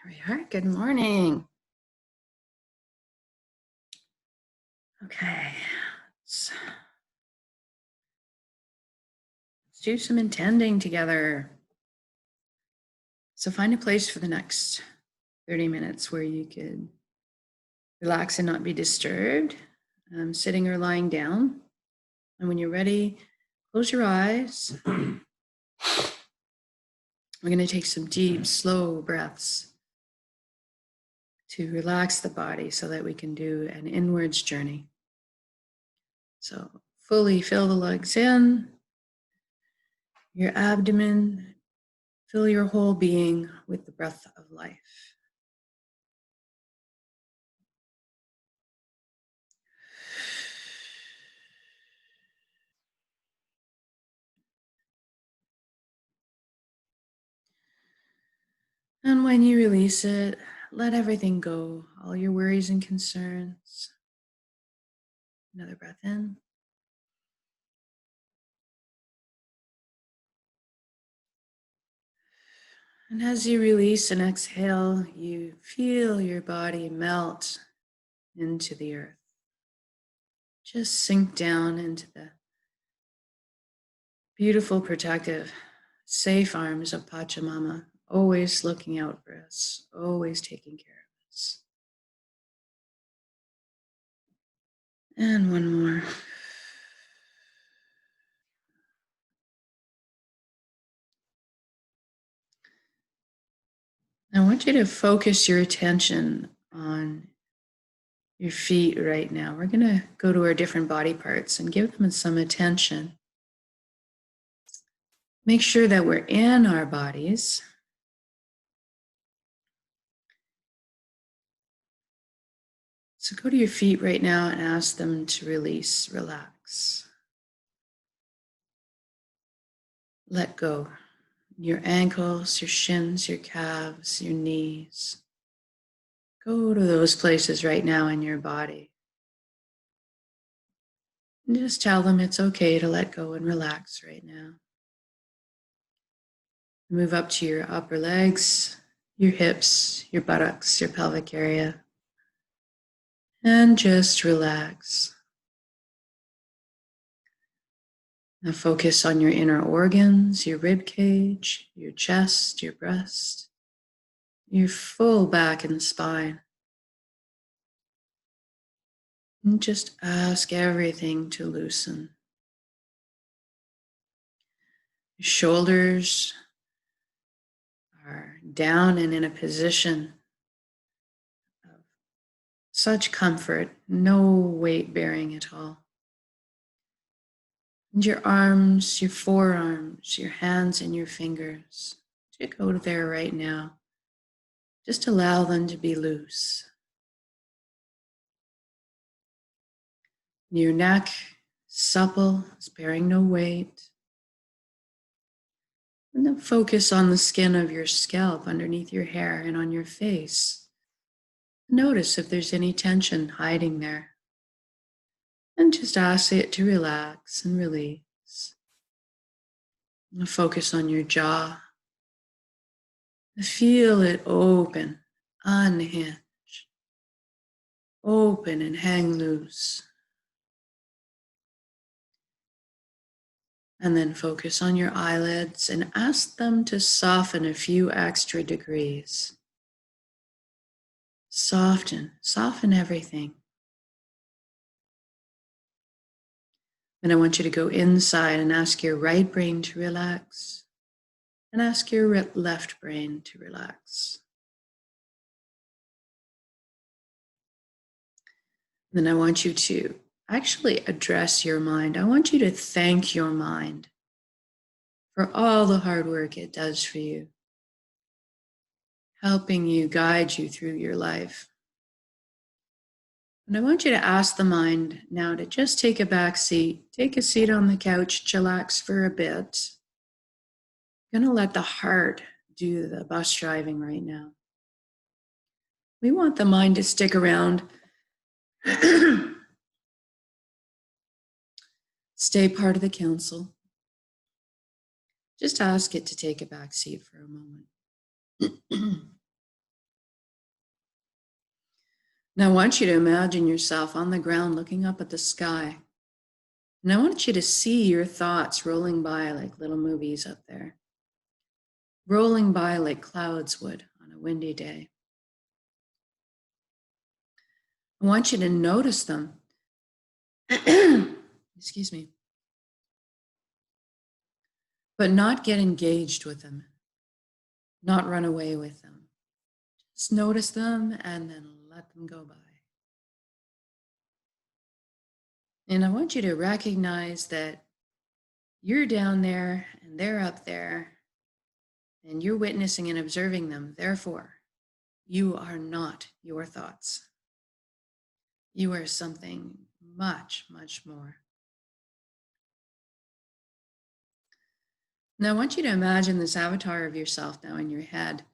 Here we are. Good morning. Okay, let's do some intending together. So find a place for the next 30 minutes where you could relax and not be disturbed, sitting or lying down. And when you're ready, close your eyes. We're going to take some deep, slow breaths to relax the body so that we can do an inwards journey. So fully fill the legs in, your abdomen, fill your whole being with the breath of life. And when you release it, let everything go, all your worries and concerns. Another breath in. And as you release and exhale, you feel your body melt into the earth. Just sink down into the beautiful, protective, safe arms of Pachamama, always looking out for us, always taking care of us. And one more. I want you to focus your attention on your feet right now. We're going to go to our different body parts and give them some attention. Make sure that we're in our bodies. So go to your feet right now and ask them to release, relax. Let go. Your ankles, your shins, your calves, your knees. Go to those places right now in your body. And just tell them it's okay to let go and relax right now. Move up to your upper legs, your hips, your buttocks, your pelvic area. And just relax. Now focus on your inner organs, your rib cage, your chest, your breast, your full back and spine. And just ask everything to loosen. Your shoulders are down and in a position of such comfort, no weight bearing at all. And your arms, your forearms, your hands and your fingers, to go there right now. Just allow them to be loose. Your neck, supple, sparing no weight. And then focus on the skin of your scalp underneath your hair and on your face. Notice if there's any tension hiding there. And just ask it to relax and release. And focus on your jaw. Feel it open, unhinge. Open and hang loose. And then focus on your eyelids and ask them to soften a few extra degrees. Soften everything. Then I want you to go inside and ask your right brain to relax and ask your left brain to relax. Then I want you to actually address your mind. I want you to thank your mind for all the hard work it does for you, helping you, guide you through your life. And I want you to ask the mind now to just take a back seat, take a seat on the couch, chillax for a bit. I'm going to let the heart do the bus driving right now. We want the mind to stick around, stay part of the council. Just ask it to take a back seat for a moment. Now I want you to imagine yourself on the ground looking up at the sky. And I want you to see your thoughts rolling by like little movies up there, rolling by like clouds would on a windy day. I want you to notice them. Excuse me. But not get engaged with them, not run away with them. Just notice them and then let them go by. And I want you to recognize that you're down there and they're up there and you're witnessing and observing them. Therefore, you are not your thoughts. You are something much, much more. Now, I want you to imagine this avatar of yourself now in your head,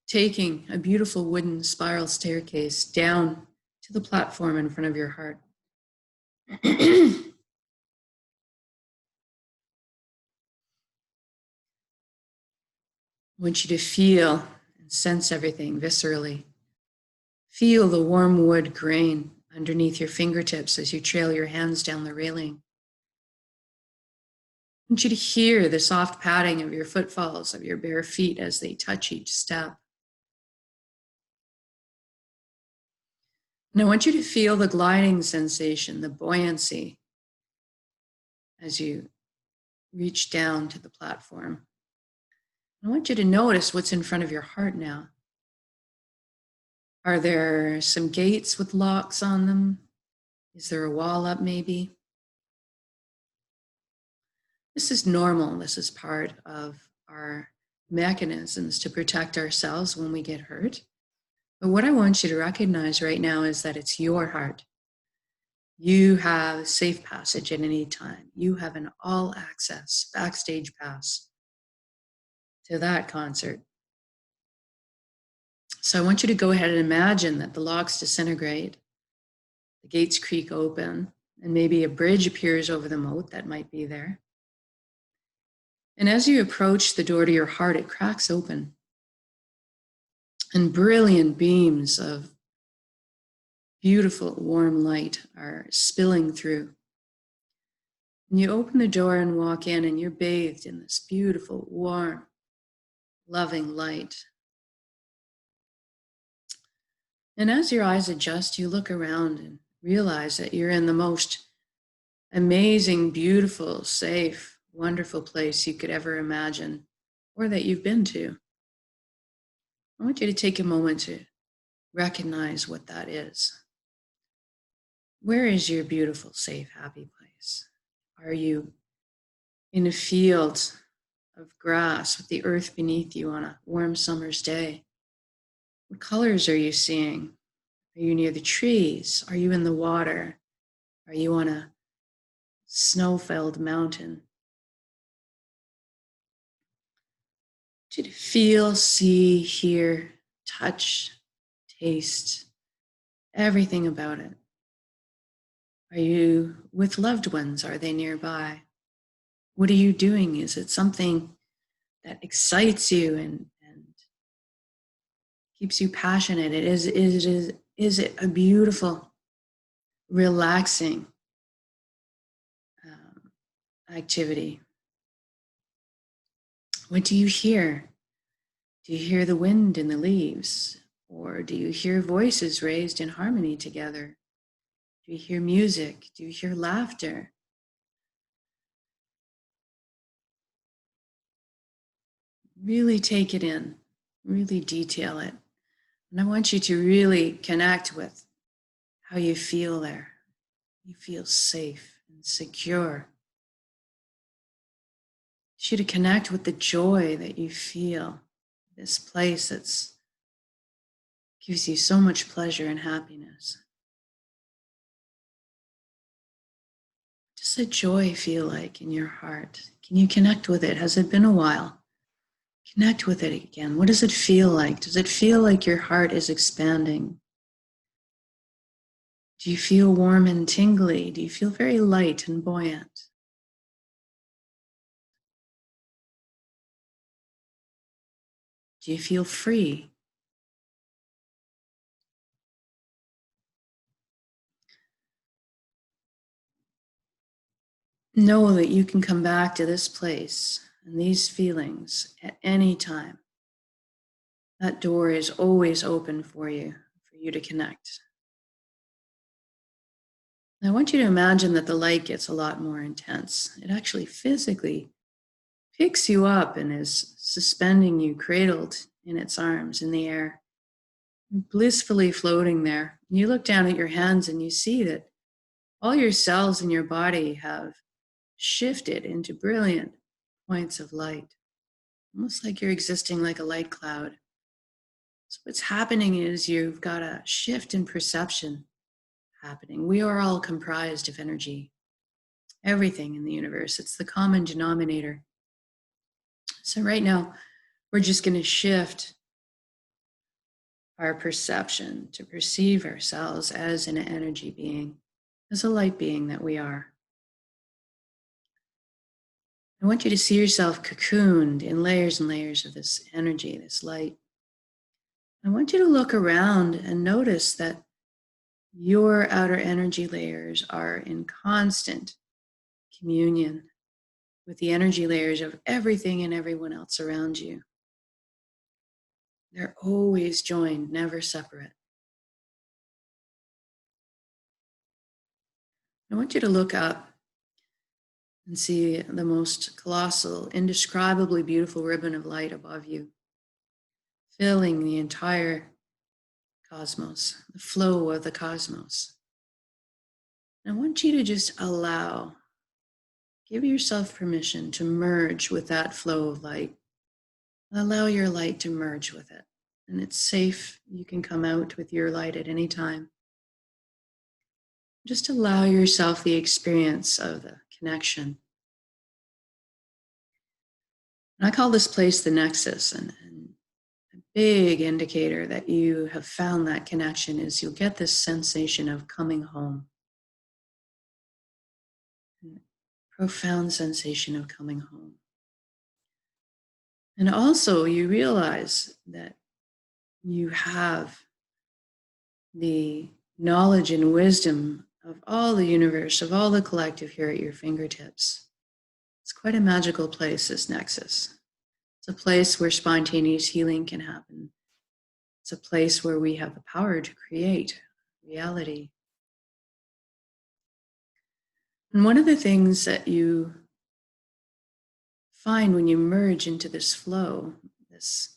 taking a beautiful wooden spiral staircase down to the platform in front of your heart. I want you to feel and sense everything viscerally. Feel the warm wood grain underneath your fingertips as you trail your hands down the railing. I want you to hear the soft padding of your footfalls of your bare feet as they touch each step. And I want you to feel the gliding sensation, the buoyancy, as you reach down to the platform. I want you to notice what's in front of your heart now. Are there some gates with locks on them? Is there a wall up maybe? This is normal. This is part of our mechanisms to protect ourselves when we get hurt. But what I want you to recognize right now is that it's your heart. You have safe passage at any time. You have an all access backstage pass to that concert. So I want you to go ahead and imagine that the locks disintegrate, the gates creak open, and maybe a bridge appears over the moat that might be there. And as you approach the door to your heart, it cracks open. And brilliant beams of beautiful, warm light are spilling through. And you open the door and walk in, and you're bathed in this beautiful, warm, loving light. And as your eyes adjust, you look around and realize that you're in the most amazing, beautiful, safe, wonderful place you could ever imagine or that you've been to. I want you to take a moment to recognize what that is. Where is your beautiful, safe, happy place? Are you in a field of grass with the earth beneath you on a warm summer's day? What colors are you seeing? Are you near the trees? Are you in the water? Are you on a snow-filled mountain? To feel, see, hear, touch, taste, everything about it. Are you with loved ones? Are they nearby? What are you doing? Is it something that excites you and keeps you passionate? Is it a beautiful, relaxing activity? What do you hear? Do you hear the wind in the leaves? Or do you hear voices raised in harmony together? Do you hear music? Do you hear laughter? Really take it in, really detail it. And I want you to really connect with how you feel there. You feel safe and secure. I want you to connect with the joy that you feel. This place that gives you so much pleasure and happiness. What does the joy feel like in your heart? Can you connect with it? Has it been a while? Connect with it again. What does it feel like? Does it feel like your heart is expanding? Do you feel warm and tingly? Do you feel very light and buoyant? Do you feel free? Know that you can come back to this place and these feelings at any time. That door is always open for you to connect. I want you to imagine that the light gets a lot more intense. It actually physically picks you up and is suspending you, cradled in its arms in the air, blissfully floating there. You look down at your hands and you see that all your cells in your body have shifted into brilliant points of light, almost like you're existing like a light cloud. So what's happening is you've got a shift in perception happening. We are all comprised of energy. Everything in the universe, it's the common denominator. So right now, we're just going to shift our perception to perceive ourselves as an energy being, as a light being that we are. I want you to see yourself cocooned in layers and layers of this energy, this light. I want you to look around and notice that your outer energy layers are in constant communion with the energy layers of everything and everyone else around you. They're always joined, never separate. I want you to look up and see the most colossal, indescribably beautiful ribbon of light above you, filling the entire cosmos, the flow of the cosmos. I want you to just give yourself permission to merge with that flow of light. Allow your light to merge with it. And it's safe. You can come out with your light at any time. Just allow yourself the experience of the connection. And I call this place the nexus. And a big indicator that you have found that connection is you'll get this sensation of coming home. Profound sensation of coming home. And also you realize that you have the knowledge and wisdom of all the universe, of all the collective here at your fingertips. It's quite a magical place, this nexus. It's a place where spontaneous healing can happen. It's a place where we have the power to create reality. And one of the things that you find when you merge into this flow, this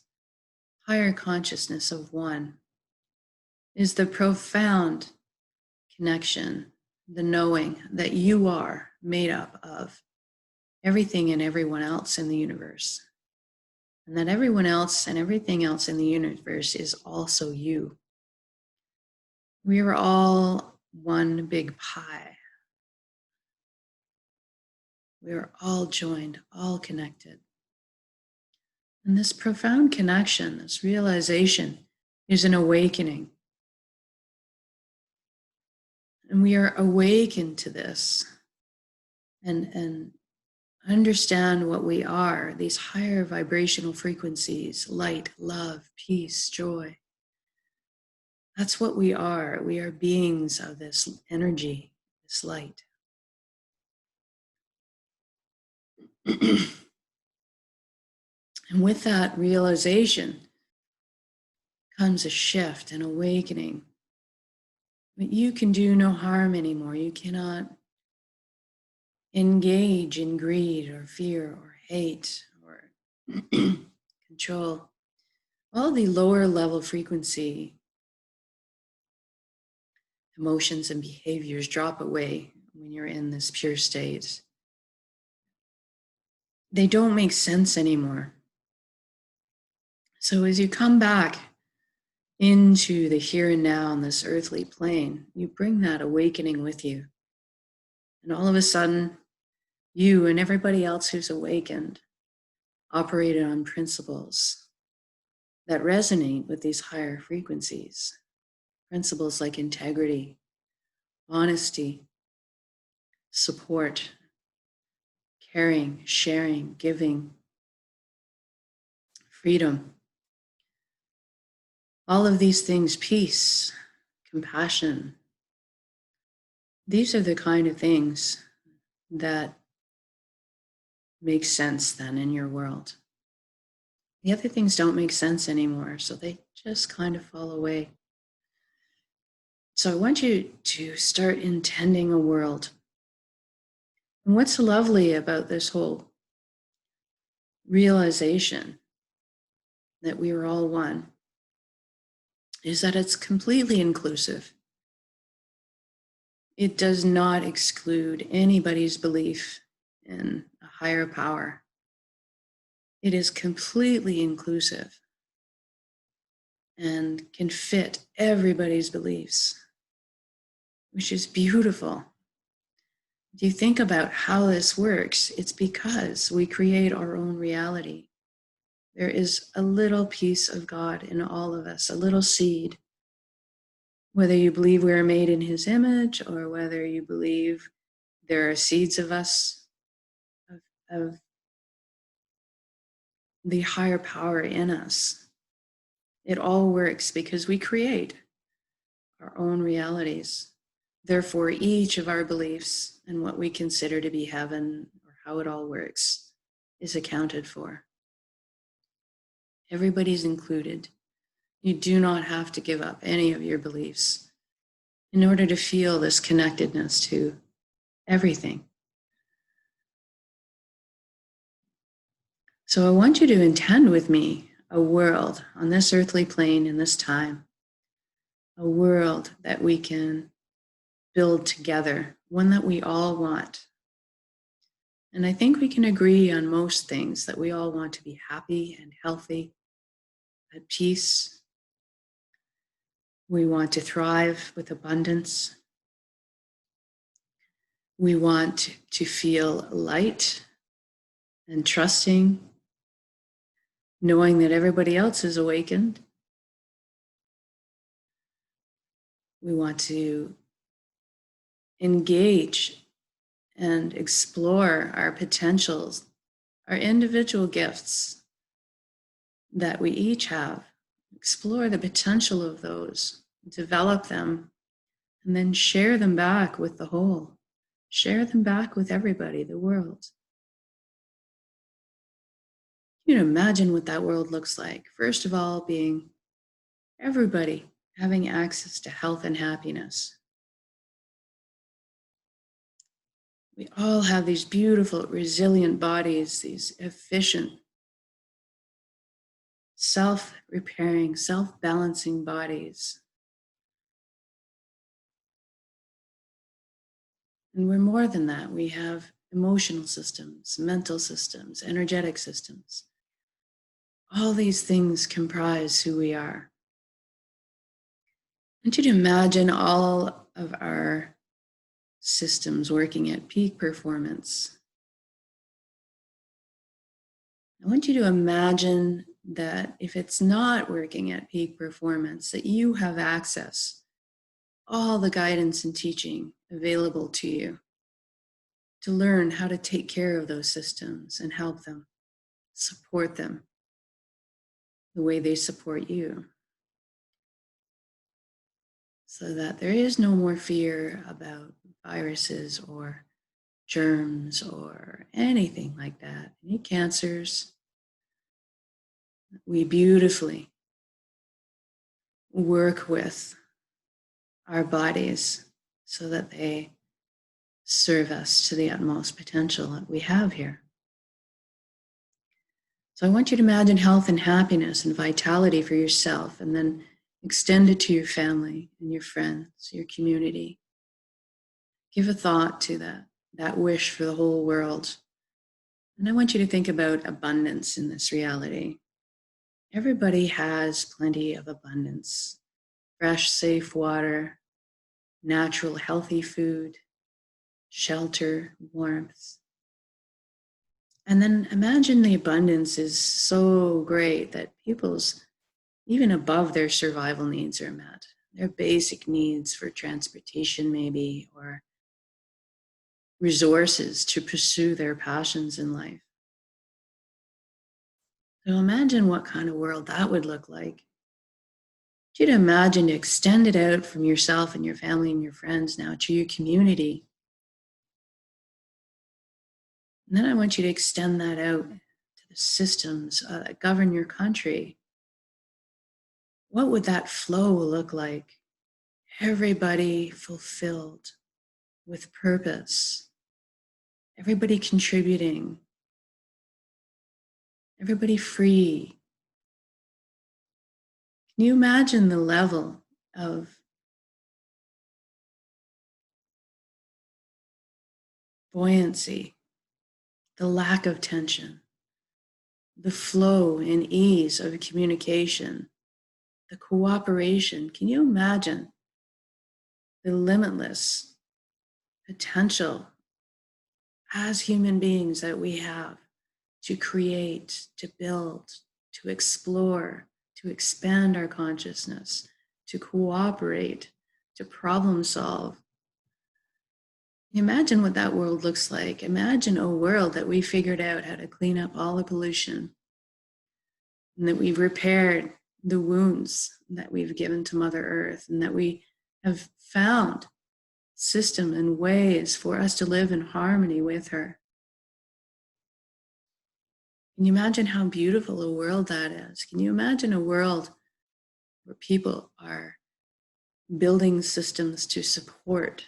higher consciousness of one, is the profound connection, the knowing that you are made up of everything and everyone else in the universe. And that everyone else and everything else in the universe is also you. We are all one big pie. We are all joined, all connected. And this profound connection, this realization, is an awakening. And we are awakened to this and understand what we are, these higher vibrational frequencies, light, love, peace, joy. That's what we are. We are beings of this energy, this light. And with that realization comes a shift, an awakening. But you can do no harm anymore. You cannot engage in greed or fear or hate or control. All the lower level frequency emotions and behaviors drop away when you're in this pure state. They don't make sense anymore. So as you come back into the here and now on this earthly plane, you bring that awakening with you. And all of a sudden, you and everybody else who's awakened operated on principles that resonate with these higher frequencies. Principles like integrity, honesty, support, caring, sharing, giving, freedom. All of these things, peace, compassion. These are the kind of things that makes sense then in your world. The other things don't make sense anymore, so they just kind of fall away. So I want you to start intending a world. And what's lovely about this whole realization that we are all one is that it's completely inclusive. It does not exclude anybody's belief in a higher power. It is completely inclusive and can fit everybody's beliefs, which is beautiful. If you think about how this works, it's because we create our own reality. There is a little piece of God in all of us, a little seed. Whether you believe we are made in His image or whether you believe there are seeds of us, of the higher power in us, it all works because we create our own realities. Therefore, each of our beliefs and what we consider to be heaven or how it all works is accounted for. Everybody's included. You do not have to give up any of your beliefs in order to feel this connectedness to everything. So I want you to intend with me a world on this earthly plane in this time, a world that we can build together, one that we all want. And I think we can agree on most things, that we all want to be happy and healthy, at peace. We want to thrive with abundance. We want to feel light and trusting, knowing that everybody else is awakened. We want to engage and explore our potentials, our individual gifts that we each have. Explore the potential of those, develop them, and then share them back with the whole. Share them back with everybody, the world. You can imagine what that world looks like. First of all, being everybody having access to health and happiness. We all have these beautiful, resilient bodies, these efficient, self-repairing, self-balancing bodies. And we're more than that. We have emotional systems, mental systems, energetic systems. All these things comprise who we are. I want you to imagine all of our systems working at peak performance. I want you to imagine that if it's not working at peak performance, that you have access, all the guidance and teaching available to you to learn how to take care of those systems and help them, support them the way they support you. So that there is no more fear about viruses or germs or anything like that, any cancers. We beautifully work with our bodies so that they serve us to the utmost potential that we have here. So I want you to imagine health and happiness and vitality for yourself, and then extend it to your family and your friends, your community. Give a thought to that wish for the whole world. And I want you to think about abundance in this reality. Everybody has plenty of abundance. Fresh, safe water, natural, healthy food, shelter, warmth. And then imagine the abundance is so great that people's, even above their survival needs, are met. Their basic needs for transportation, maybe, or resources to pursue their passions in life. So imagine what kind of world that would look like. You'd imagine to extend it out from yourself and your family and your friends now to your community. And then I want you to extend that out to the systems that govern your country. What would that flow look like? Everybody fulfilled with purpose, everybody contributing, everybody free. Can you imagine the level of buoyancy, the lack of tension, the flow and ease of communication, the cooperation? Can you imagine the limitless potential as human beings that we have to create, to build, to explore, to expand our consciousness, to cooperate, to problem solve? Imagine what that world looks like. Imagine a world that we figured out how to clean up all the pollution and that we've repaired the wounds that we've given to Mother Earth, and that we have found system and ways for us to live in harmony with her. Can you imagine how beautiful a world that is? Can you imagine a world where people are building systems to support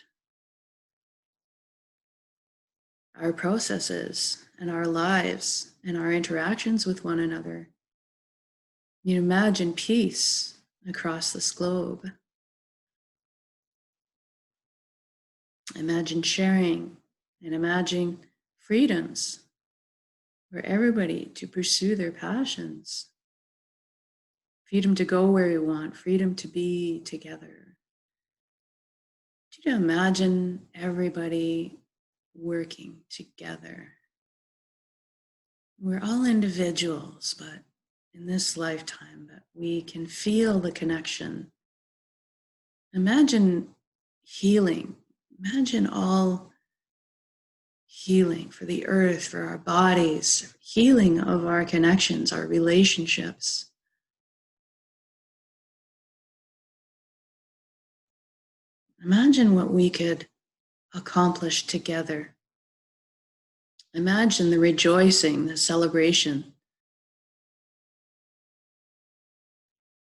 our processes and our lives and our interactions with one another? You imagine peace across this globe. Imagine sharing and imagine freedoms for everybody to pursue their passions. Freedom to go where you want, freedom to be together. To imagine everybody working together. We're all individuals, but in this lifetime, that we can feel the connection. Imagine healing. Imagine all healing for the earth, for our bodies, healing of our connections, our relationships. Imagine what we could accomplish together. Imagine the rejoicing, the celebration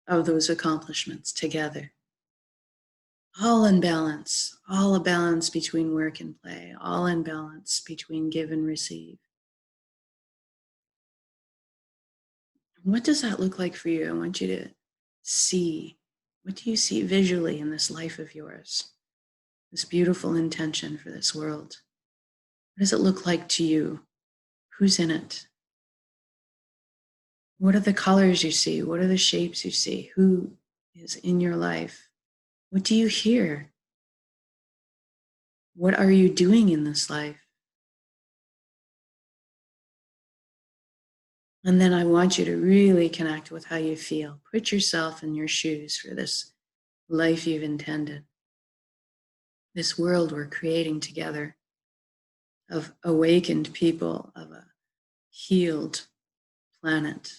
of those accomplishments together. All in balance, all a balance between work and play, all in balance between give and receive. What does that look like for you? I want you to see. What do you see visually in this life of yours? This beautiful intention for this world. What does it look like to you? Who's in it? What are the colors you see? What are the shapes you see? Who is in your life? What do you hear? What are you doing in this life? And then I want you to really connect with how you feel. Put yourself in your shoes for this life you've intended, this world we're creating together of awakened people, of a healed planet.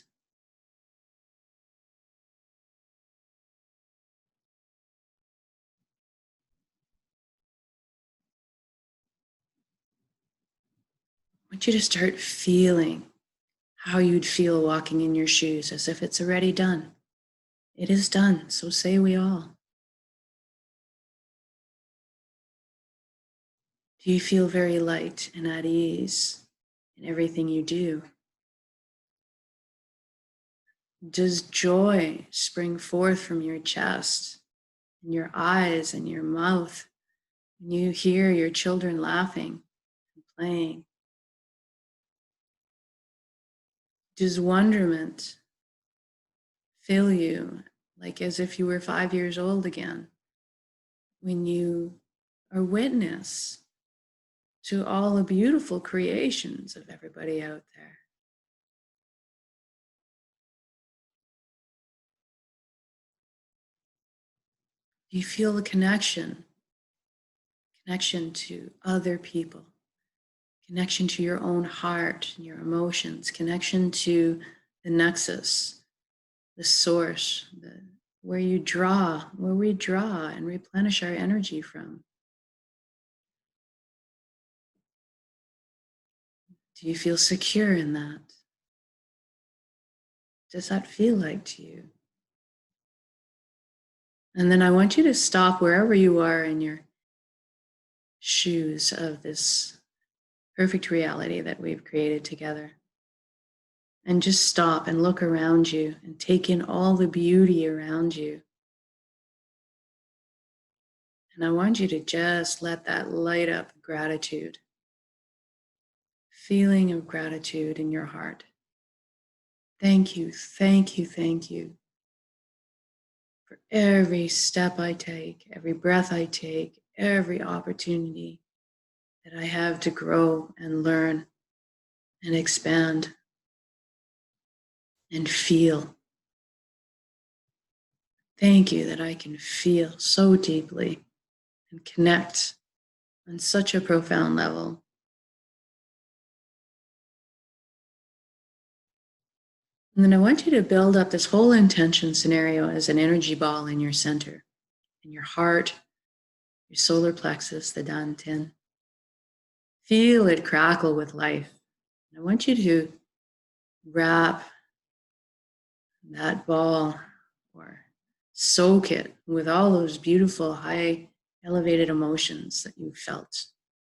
I want you to start feeling how you'd feel walking in your shoes, as if it's already done. It is done, so say we all. Do you feel very light and at ease in everything you do? Does joy spring forth from your chest and your eyes and your mouth when you hear your children laughing and playing? Does wonderment fill you like as if you were 5 years old again when you are witness to all the beautiful creations of everybody out there? Do you feel the connection to other people, connection to your own heart and your emotions, connection to the nexus, the source, where we draw and replenish our energy from? Do you feel secure in that? Does that feel like to you? And then I want you to stop wherever you are in your shoes of this perfect reality that we've created together. And just stop and look around you and take in all the beauty around you. And I want you to just let that light up gratitude, feeling of gratitude in your heart. Thank you, thank you, thank you for every step I take, every breath I take, every opportunity that I have to grow and learn and expand and feel. Thank you that I can feel so deeply and connect on such a profound level. And then I want you to build up this whole intention scenario as an energy ball in your center, in your heart, your solar plexus, the dantian. Feel it crackle with life. And I want you to wrap that ball or soak it with all those beautiful, high, elevated emotions that you felt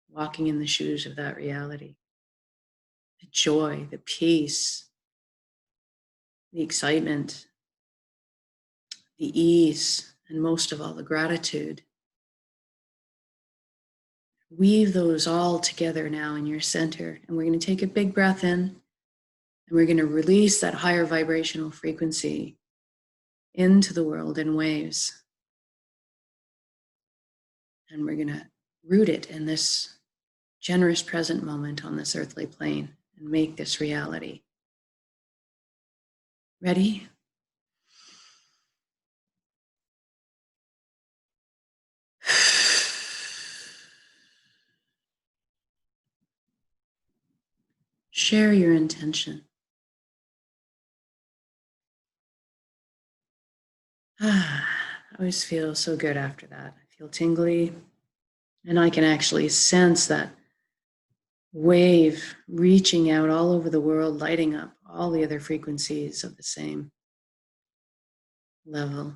walking in the shoes of that reality. The joy, the peace, the excitement, the ease, and most of all, the gratitude. Weave those all together now in your center. And we're going to take a big breath in and we're going to release that higher vibrational frequency into the world in waves. And we're going to root it in this generous present moment on this earthly plane and make this reality. Ready? Share your intention. I always feel so good after that. I feel tingly, and I can actually sense that wave reaching out all over the world, lighting up all the other frequencies of the same level.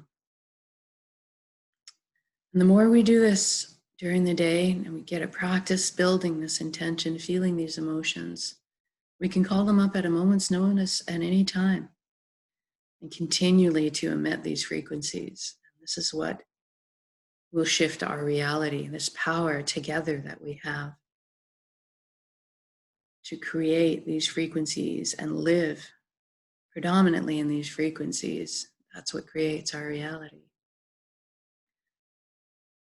And the more we do this during the day and we get a practice building this intention, feeling these emotions, we can call them up at a moment's notice at any time and continually to emit these frequencies. This is what will shift our reality, this power together that we have to create these frequencies and live predominantly in these frequencies. That's what creates our reality.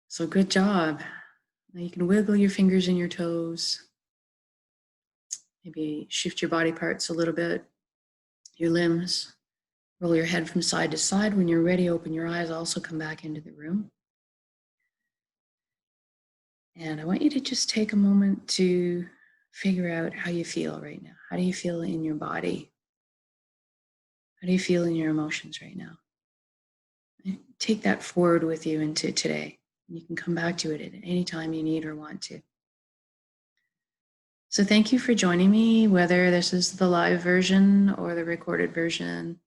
So good job. Now you can wiggle your fingers and your toes. Maybe shift your body parts a little bit, your limbs. Roll your head from side to side. When you're ready, open your eyes. Also come back into the room. And I want you to just take a moment to figure out how you feel right now. How do you feel in your body? How do you feel in your emotions right now? Take that forward with you into today. You can come back to it at any time you need or want to. So thank you for joining me, whether this is the live version or the recorded version.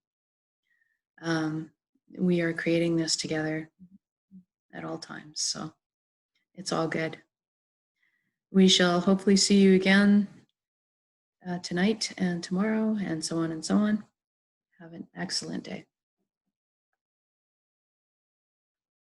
We are creating this together at all times, so it's all good. We shall hopefully see you again tonight and tomorrow and so on and so on. Have an excellent day.